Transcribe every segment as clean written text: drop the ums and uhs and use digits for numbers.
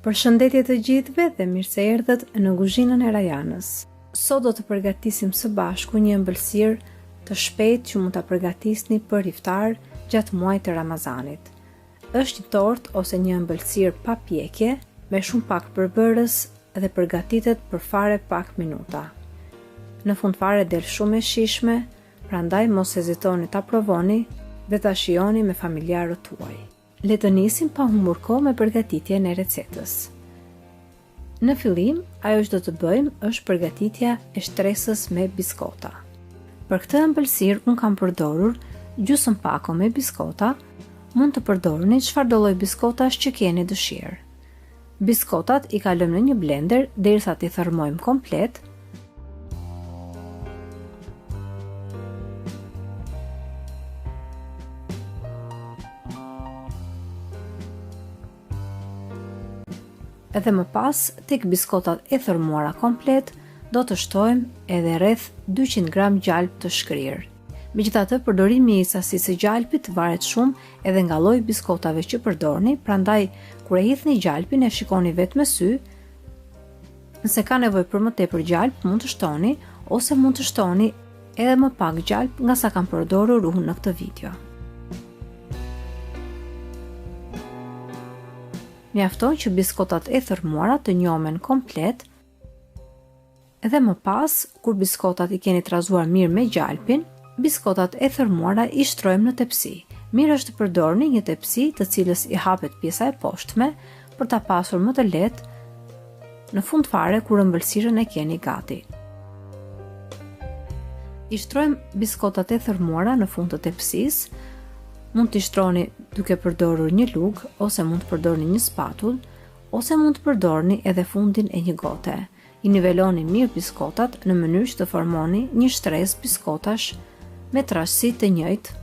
Përshëndetje të gjithëve dhe mirë se erdhët në kuzhinën e Rajanës. Sot do të përgatisim së bashku një ëmbëlsirë të shpejtë që mund ta përgatisni për iftar gjatë muajit të Ramazanit. Është një tortë ose një ëmbëlsirë pa pjekje, me shumë pak përbërës dhe përgatitet për fare pak minuta. Në fund fare del shumë e shijshme, prandaj mos hezitoni ta provoni dhe ta shijoni me familjarët tuaj. Le të nisim pa humbur kohë me përgatitjen e recetës. Në fillim, ajo që do të bëjmë është përgatitja e shtresës me biskota. Për këtë ëmbëlsirë unë kam përdorur gjysmë pako me biskota, mund të përdorni çfarëdo lloj biskotash që keni dëshirë. Biskotat i kalojmë në një blender derisa t'i thërmojmë komplet. Edhe më pas, tek biskotat e thërmuara komplet, do të shtojmë edhe rreth 200 gram gjalp të shkrirë. Megjithatë, përdorimi i sasisë së gjalpit varet shumë edhe nga lloji i biskotave që përdorni, prandaj kur e hidhni gjalpin e shikoni vetë me sy. Nëse ka nevojë për më tepër gjalp, mund të shtoni ose mund të shtoni edhe më pak gjalp nga sa kam përdorur unë në këtë video. Mjafton që biskotat e thërmuara të njomen komplet dhe më pas, kur biskotat i keni trazuar mirë me gjalpin, biskotat e thërmuara i shtrojmë në tepsi. Mirë është të përdorni një tepsi të cilës i hapet pjesa e poshtme për ta pasur më të lehtë në fund fare kur ëmbëlsirën e keni gati. I shtrojmë biskotat e thërmuara në fund të tepsisë. Mund t'i shtroni duke përdorur një lugë, ose mund të përdorni një spatull, ose mund të përdorni edhe fundin e një gote. I niveloni mirë biskotat në mënyrë që të formoni një shtresë biskotash me trashësi të njëjtë.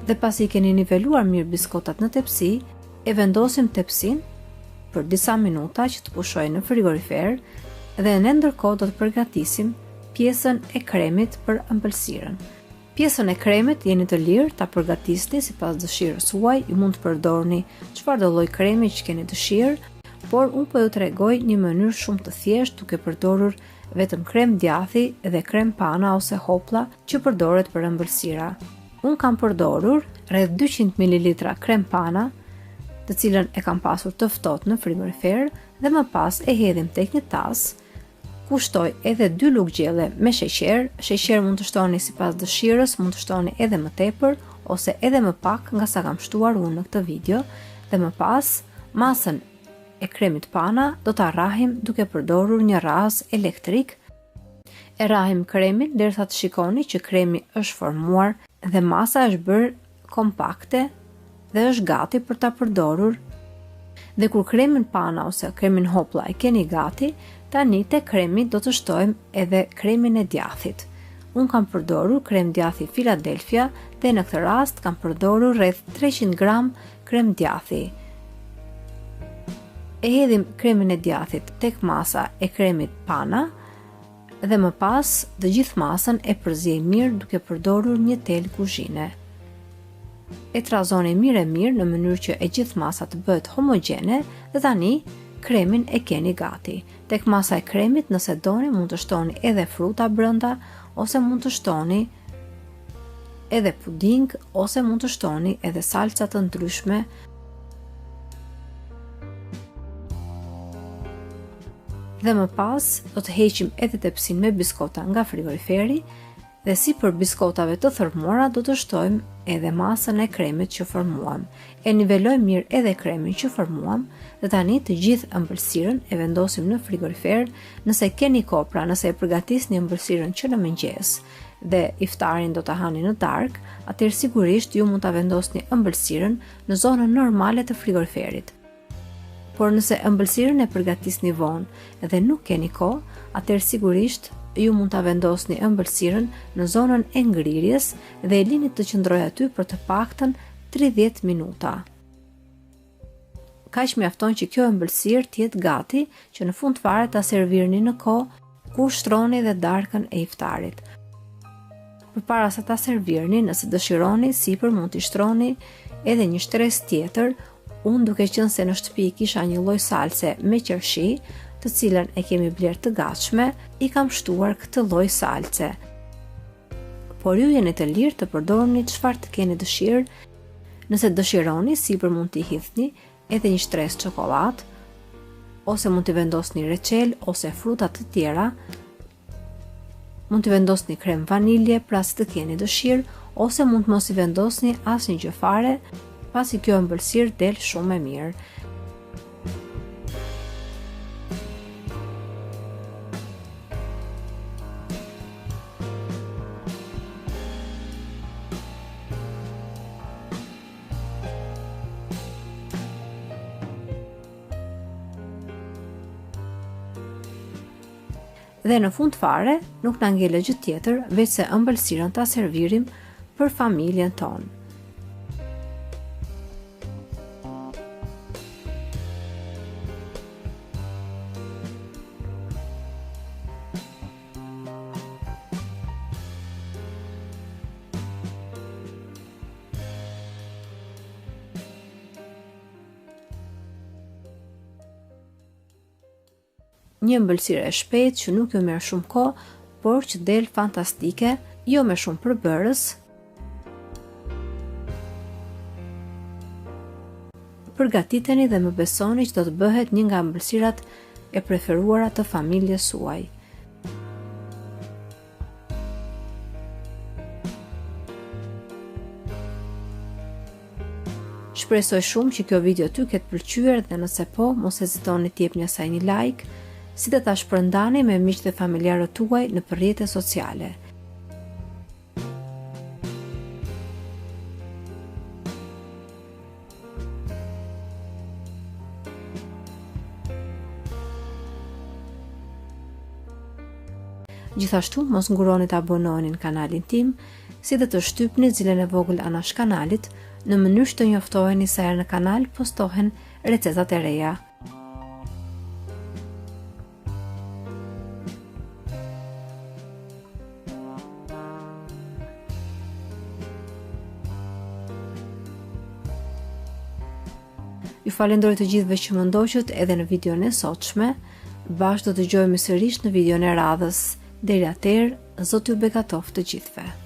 Dhe pasi keni niveluar mirë biskotat në tepsi, e vendosim tepsin për disa minuta që të pushojë në frigorifer dhe në ndërkohë do të përgatisim pjesën e kremit për ëmbëlsirën. Pjesën e kremit jeni të lirë ta përgatisni sipas dëshirës suaj, ju mund të përdorni çfarëdo lloj kremi që keni dëshirë, por unë po ju tregoj një mënyrë shumë të thjeshtë duke përdorur vetëm krem djathi dhe krem pana ose hopla që përdoret për ëmbëlsira. Unë kam përdorur rreth 200 ml krem pana, të cilën e kam pasur të ftohtë në frigorifer dhe më pas e hedhim tek një tas. Ku shtoj edhe 2 lugë gjelle me sheqer. Sheqer mund të shtoni sipas dëshirës, mund të shtoni edhe më tepër ose edhe më pak nga sa kam shtuar unë në këtë video, dhe më pas masën e kremit pana do ta rrahim duke përdorur një rrahës elektrik. E rrahim kremin derisa të shikoni që kremi është formuar dhe masa është bërë kompakte dhe është gati për ta përdorur. Dhe kur kremin pana ose kremin hopla e keni gati, tani te kremi do të shtojmë edhe kremin e djathit. Unë kam përdorur krem djathi Philadelphia dhe në këtë rast kam përdorur rreth 300 gram krem djathi. E hedhim kremin e djathit tek masa e kremit pana dhe më pas të gjithë masën e përziej mirë duke përdorur një tel kuzhine. E trazoni mirë në mënyrë që e gjithë masa të bëhet homogjene dhe tani kremin e keni gati. Tek masa e kremit, nëse doni, mund të shtoni edhe fruta brenda, ose mund të shtoni edhe puding, ose mund të shtoni edhe salca të ndryshme. Dhe më pas, do të heqim edhe tepsin me biskota nga frigoriferi, dhe si për biskotave të thërmuara do të shtojmë edhe masën e kremit që formuam. E nivelojmë mirë edhe kremin që formuam dhe tani të gjithë ëmbëlsirën e vendosim në frigorifer. Nëse keni kohë, pra nëse e përgatisni ëmbëlsirën që në mëngjes dhe iftarin do ta hani në darkë, atëherë sigurisht ju mund ta vendosni ëmbëlsirën në zonën normale të frigoriferit. Por nëse ëmbëlsirën e përgatisni vonë dhe nuk keni kohë, atëherë sigurisht ju mund ta vendosni ëmbëlsirën në zonën e ngrirjes dhe e lini të qëndrojë aty për të paktën 30 minuta. Kaq mjafton që kjo ëmbëlsirë të jetë gati që në fund fare ta servirni në kohë kur shtroni dhe darkën e iftarit. Përpara se ta servirni, nëse dëshironi, sipër mund t'i shtroni edhe një shtresë tjetër Unë duke qenë se në shtëpi kisha një lloj salse me qershi, të cilën e kemi bler të gatshme, i kam shtuar këtë lloj salse. Por ju jeni të lirë të përdorni çfarë të keni dëshirë. Nëse dëshironi, sipër mund t'i hidhni edhe një shtresë çokoladë, ose mund t'i vendosni reçel ose fruta të tjera. Mund t'i vendosni krem vanilje, pra si të keni dëshirë, ose mund mos i vendosni asnjë gjë fare, pasi kjo ëmbëlsirë del shumë e mirë. Dhe në fund fare, nuk na ngele gjë tjetër veç se ëmbëlsirën ta servirim për familjen tonë. Një ëmbëlsirë e shpejtë që nuk ju merr shumë kohë, por që del fantastike, jo me shumë përbërës. Përgatiteni dhe më besoni që do të bëhet një nga ëmbëlsirat e preferuara të familjes suaj. Shpresoj shumë që kjo video ty ketë pëlqyer dhe nëse po, mos hezitoni të jepni asaj një like, si të ta shpërndani me miqtë dhe familjarët tuaj në rrjetet sociale. Gjithashtu, mos nguroni të abonoheni në kanalin tim, si dhe të shtypni zilën e vogël anash kanalit, në mënyrë që të njoftoheni sa herë në kanal postohen recetat e reja. Ju falenderoj të gjithëve që më ndoqët edhe në videon e sotshme. Bashkë do të dëgjojmë sërish në videon e radhës. Deri atëherë, Zoti ju bekatoft të gjithëve.